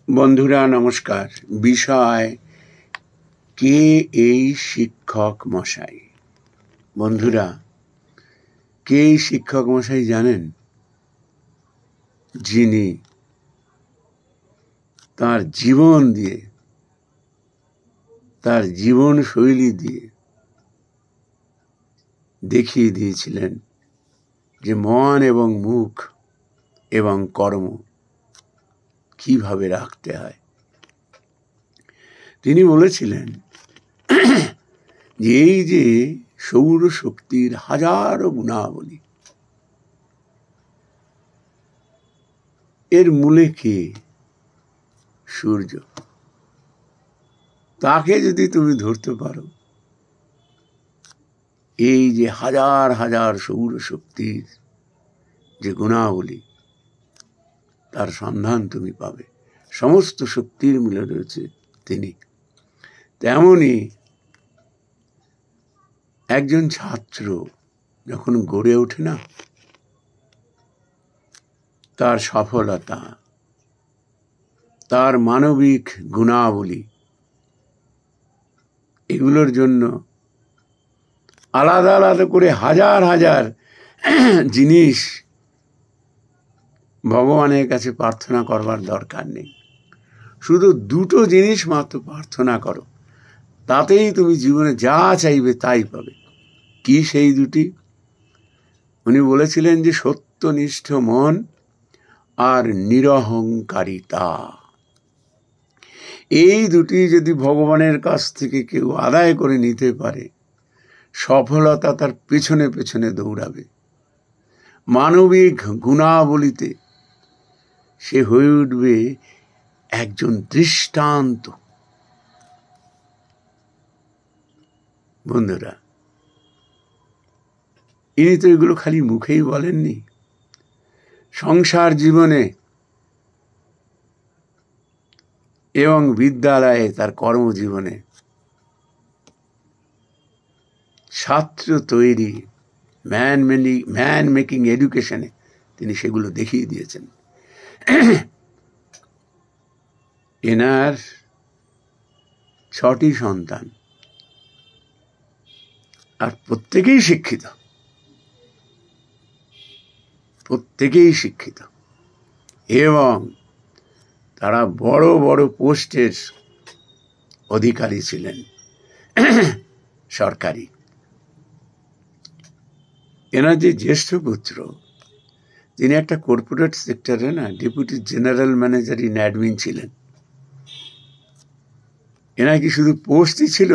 বন্ধুরা নমস্কার। বিষয় কে এই শিক্ষক মশাই। বন্ধুরা, কে এই শিক্ষক মশাই জানেন? যিনি তার জীবন দিয়ে, তার জীবন শৈলী দিয়ে দেখিয়ে দিয়েছিলেন যে মন এবং মুখ এবং কর্ম কিভাবে রাখতে হয়। তিনি বলেছিলেন যে এই যে সৌর শক্তির হাজারো গুণাবলী, এর মূলে কে? সূর্য। তাকে যদি তুমি ধরতে পারো, এই যে হাজার হাজার সৌর শক্তির যে গুণাবলী, তার সন্ধান তুমি পাবে। সমস্ত শক্তির মূলে রয়েছে তিনি। তেমনি একজন ছাত্র যখন গড়ে ওঠে না, তার সফলতা, তার মানবিক গুণাবলী, এগুলোর জন্য আলাদা আলাদা করে হাজার হাজার জিনিস ভগবানের কাছে প্রার্থনা করবার দরকার নেই। শুধু দুটো জিনিস মাত্র প্রার্থনা করো, তাতেই তুমি জীবনে যা চাইবে তাই পাবে। কি সেই দুটি? উনি বলেছিলেন যে সত্যনিষ্ঠ মন আর নিরহংকারিতা। এই দুটি যদি ভগবানের কাছ থেকে কেউ আদায় করে নিতে পারে, সফলতা তার পেছনে পেছনে দৌড়াবে। মানবিক গুণাবলীতে সে হয়ে উঠবে একজন দৃষ্টান্ত। বন্ধুরা, ইনি তো এগুলো খালি মুখেই বলেননি, সংসার জীবনে এবং বিদ্যালয়ে, তার কর্মজীবনে, ছাত্র তৈরি, ম্যান মেকিং এডুকেশনে তিনি সেগুলো দেখিয়ে দিয়েছেন। এনার 6টি সন্তান, আর প্রত্যেকেই শিক্ষিত, প্রত্যেকেই শিক্ষিত, এবং তারা বড় বড় পোস্টের অধিকারী ছিলেন, সরকারি। এনার যে জ্যেষ্ঠ পুত্র, তিনি একটা কর্পোরেট সেক্টরে deputy general manager in admin ছিলেন। এনার কি শুধু পোস্টই ছিল?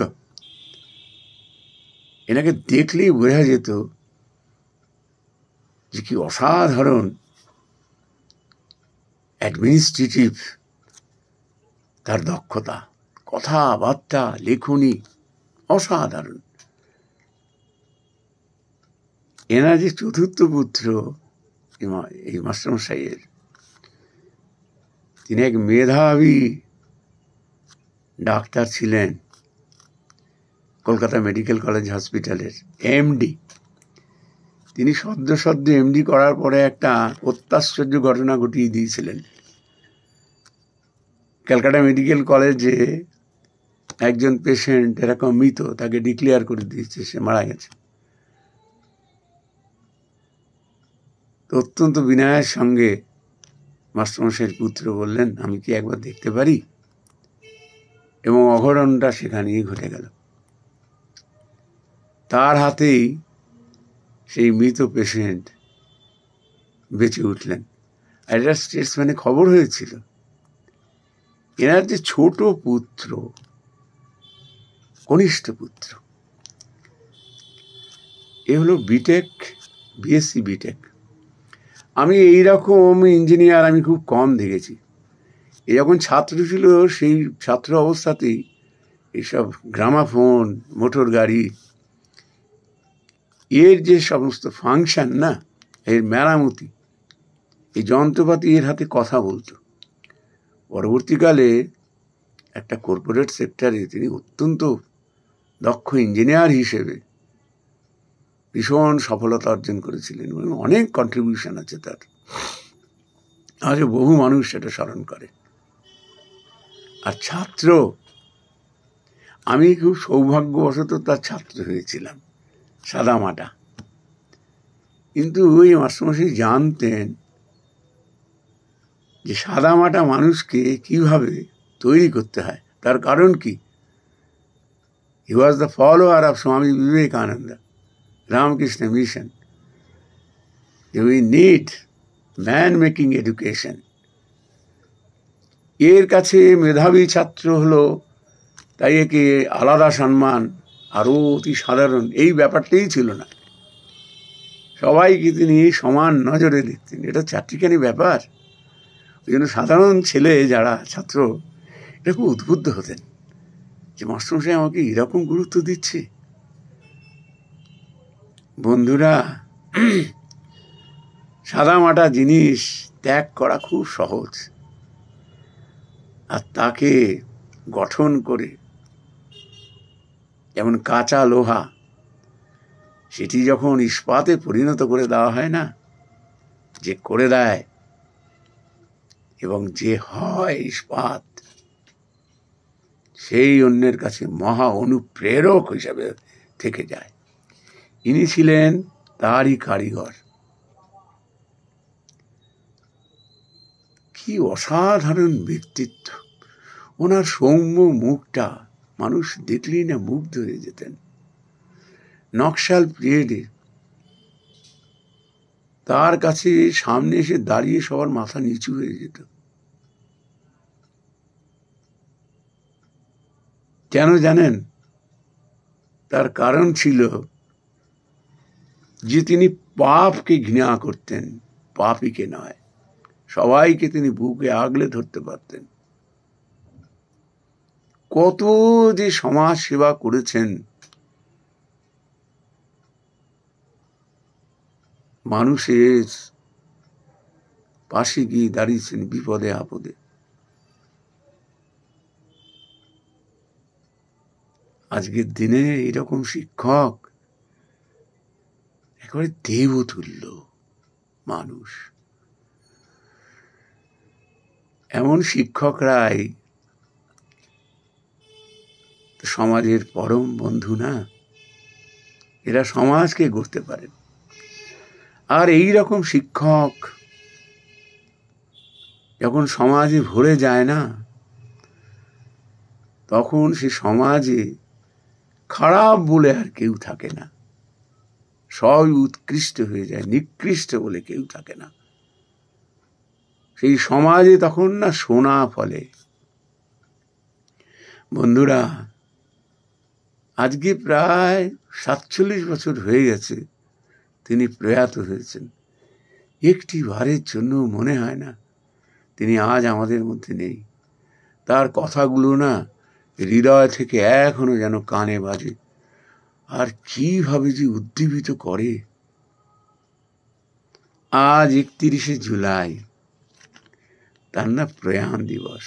এনাকে দেখলেই বোঝা যেত যে কি অসাধারণ অ্যাডমিনিস্ট্রেটিভ তার দক্ষতা, কথাবার্তা, লেখনী অসাধারণ। এনার যে চতুর্থ পুত্র, এই মাস্টারমশাইয়ের, তিনি এক মেধাবী ডাক্তার ছিলেন, কলকাতা মেডিকেল কলেজ হসপিটালের এমডি। তিনি সদ্য এমডি করার পরে একটা অত্যাশ্চর্য ঘটনা ঘটিয়ে দিয়েছিলেন। ক্যালকাটা মেডিকেল কলেজে একজন পেশেন্ট এরকম মৃত, তাকে ডিক্লেয়ার করে দিয়েছে, সে মারা গেছে। অত্যন্ত বিনয়ের সঙ্গে মাস্টারমশাইয়ের পুত্র বললেন, আমি কি একবার দেখতে পারি? এবং অঘটনটা সেখানেই ঘটে গেল। তার হাতেই সেই মৃত পেশেন্ট বেঁচে উঠলেন। আর এটা স্টেটসম্যানে খবর হয়েছিল। এনার যে ছোট পুত্র, কনিষ্ঠ পুত্র, এ হলো বিটেক, বিএসসি বিটেক। আমি এইরকম ইঞ্জিনিয়ার আমি খুব কম দেখেছি। এ যখন ছাত্র ছিল, সেই ছাত্র অবস্থাতেই এইসব গ্রামাফোন, মোটর গাড়ি, এর যে সমস্ত ফাংশন না, এর মেরামতি, এই যন্ত্রপাতি এর হাতে কথা বলতো। পরবর্তীকালে একটা কর্পোরেট সেক্টরে তিনি অত্যন্ত দক্ষ ইঞ্জিনিয়ার হিসেবে ভীষণ সফলতা অর্জন করেছিলেন এবং অনেক কন্ট্রিবিউশন আছে তার। আজও বহু মানুষ সেটা স্মরণ করে। আর ছাত্র, আমি খুব সৌভাগ্যবশত তার ছাত্র হয়েছিলাম, সাদামাটা। কিন্তু ওই মাস্টারমশাই জানতেন যে সাদামাটা মানুষকে কিভাবে তৈরি করতে হয়। তার কারণ কি? হি was the follower of Swami Vivekananda, Ramakrishna mission. We need man making education. এর কাছে মেধাবী ছাত্র হলো তাই একে আলাদা সম্মান, আরও অতি সাধারণ, এই ব্যাপারটাই ছিল না। সবাইকে তিনি সমান নজরে দেখতেন। এটা চারটিখানি ব্যাপার। ওই জন্য সাধারণ ছেলে যারা ছাত্র, এটা খুব উদ্বুদ্ধ হতেন যে মাস্টারমশাই আমাকে এরকম গুরুত্ব দিচ্ছে। বন্ধুরা, সাদামাটা জিনিস ত্যাগ করা খুব সহজ, আর তাকে গঠন করে, যেমন কাঁচা লোহা, সেটি যখন ইস্পাতে পরিণত করে দেওয়া হয় না, যে করে দেয় এবং যে হয় ইস্পাত, সেই অন্যের কাছে মহা অনুপ্রেরক হিসাবে থেকে যায়। ইনি ছিলেন তারই কারিগর। কি অসাধারণ ব্যক্তিত্ব! ওনার সৌম্য মুখটা মানুষ দেখলেই না মুগ্ধ হয়ে যেতেন। নকশাল পিরিয়ডে তার কাছে সামনে এসে দাঁড়িয়ে সবার মাথা নিচু হয়ে যেত। কেন জানেন? তার কারণ ছিল যে তিনি পাপকে ঘৃণা করতেন, পাপীকে নয়। সবাইকে তিনি বুকে আগলে ধরতে পারতেন। কত যে সমাজ সেবা করেছেন, মানুষের পাশে গিয়ে দাঁড়িয়েছেন বিপদে আপদে। আজকের দিনে এরকম শিক্ষক একেবারে দেবতুল্য মানুষ। এমন শিক্ষকরাই সমাজের পরম বন্ধু না? এরা সমাজকে গড়তে পারেন। আর এই রকম শিক্ষক যখন সমাজে ভরে যায় না, তখন সে সমাজে খারাপ বলে আর কেউ থাকে না। সবই উৎকৃষ্ট হয়ে যায়, নিকৃষ্ট বলে কেউ থাকে না। সেই সমাজে তখন না সোনা ফলে। বন্ধুরা, আজকে প্রায় 47 বছর হয়ে গেছে তিনি প্রয়াত হয়েছেন। একটি বারের জন্য মনে হয় না তিনি আজ আমাদের মধ্যে নেই। তার কথাগুলো না হৃদয় থেকে এখনো যেন কানে বাজে, আর কিভাবে যে উদ্দীপিত করে। আজ 31শে জুলাই তার না প্রয়াণ দিবস।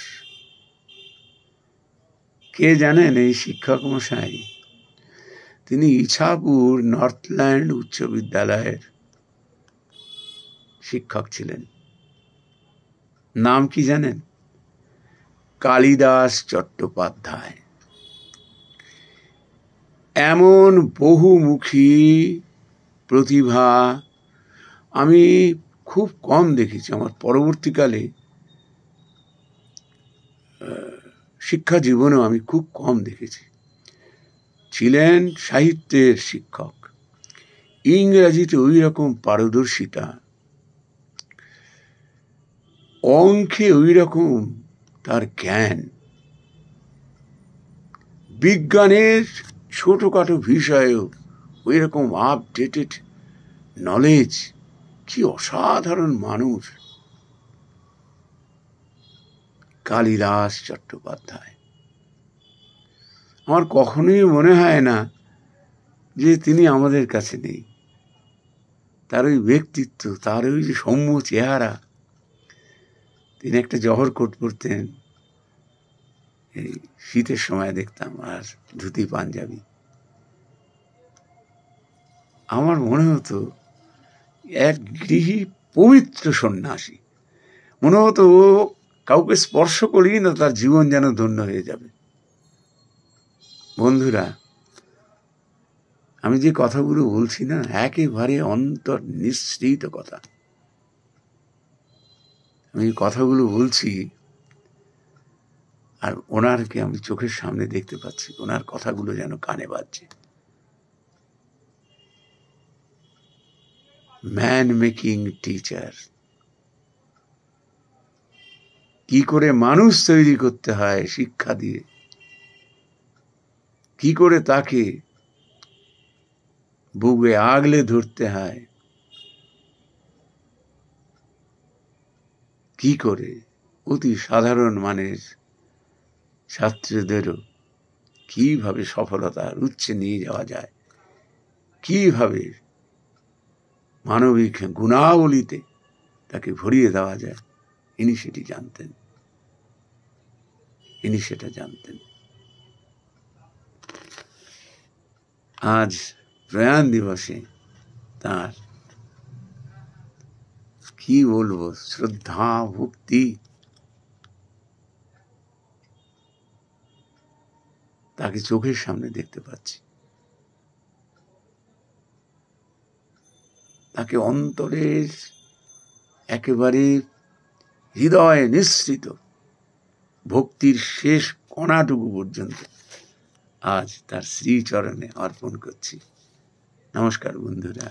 কে জানেন এই শিক্ষক মশাই? তিনি ইছাপুর নর্থল্যান্ড উচ্চ বিদ্যালয়ের শিক্ষক ছিলেন। নাম কি জানেন? কালিদাস চট্টোপাধ্যায়। এমন বহুমুখী প্রতিভা আমি খুব কম দেখেছি। আমার পরবর্তীকালে শিক্ষা জীবনেও আমি খুব কম দেখেছি। ছিলেন সাহিত্যের শিক্ষক, ইংরেজিতে ওই রকম পারদর্শিতা, অঙ্কে ওই রকম তার জ্ঞান, বিজ্ঞানের ছোটখাটো বিষয়েও ওই রকম আপডেটেড নলেজ। কি অসাধারণ মানুষ কালিদাস চট্টোপাধ্যায়! আমার কখনোই মনে হয় না যে তিনি আমাদের কাছে নেই। তার ওই ব্যক্তিত্ব, তার ওই যে সৌম্য চেহারা। তিনি একটা জহর কোট পরতেন, এই শীতের সময় দেখতাম, আর ধুতি পাঞ্জাবি। আমার মনে হতো এক গৃহী পবিত্র সন্ন্যাসী। মনে হতো কাউকে স্পর্শ করলেই না তার জীবন যেন ধন্য হয়ে যাবে। বন্ধুরা, আমি যে কথাগুলো বলছি না, একেবারে অন্তর নিঃসৃত কথা। আমি কথাগুলো বলছি আর ওনারকে আমি চোখের সামনে দেখতে পাচ্ছি, ওনার কথাগুলো যেন কানে বাজছে। ম্যান মেকিং টিচার, কি করে মানুষ তৈরি করতে হয় শিক্ষা দিয়ে, কি করে তাকে বুকে আগলে ধরতে হয়, কি করে অতি সাধারণ মানের ছাত্রদেরও কিভাবে সফলতার উচ্চে নিয়ে যাওয়া যায়, কিভাবে মানবিক গুণাবলীতে তাকে ভরিয়ে দেওয়া যায়, ইনি সেটি জানতেন, ইনি সেটা জানতেন। আজ প্রয়াণ দিবসে তার কি বলবো, শ্রদ্ধা ভক্তি, তাকে চোখের সামনে দেখতে পাচ্ছি। তাকে অন্তরের একেবারে হৃদয়ে নিঃসৃত ভক্তির শেষ কণাটুকু পর্যন্ত আজ তার শ্রীচরণে অর্পণ করছি। নমস্কার বন্ধুরা।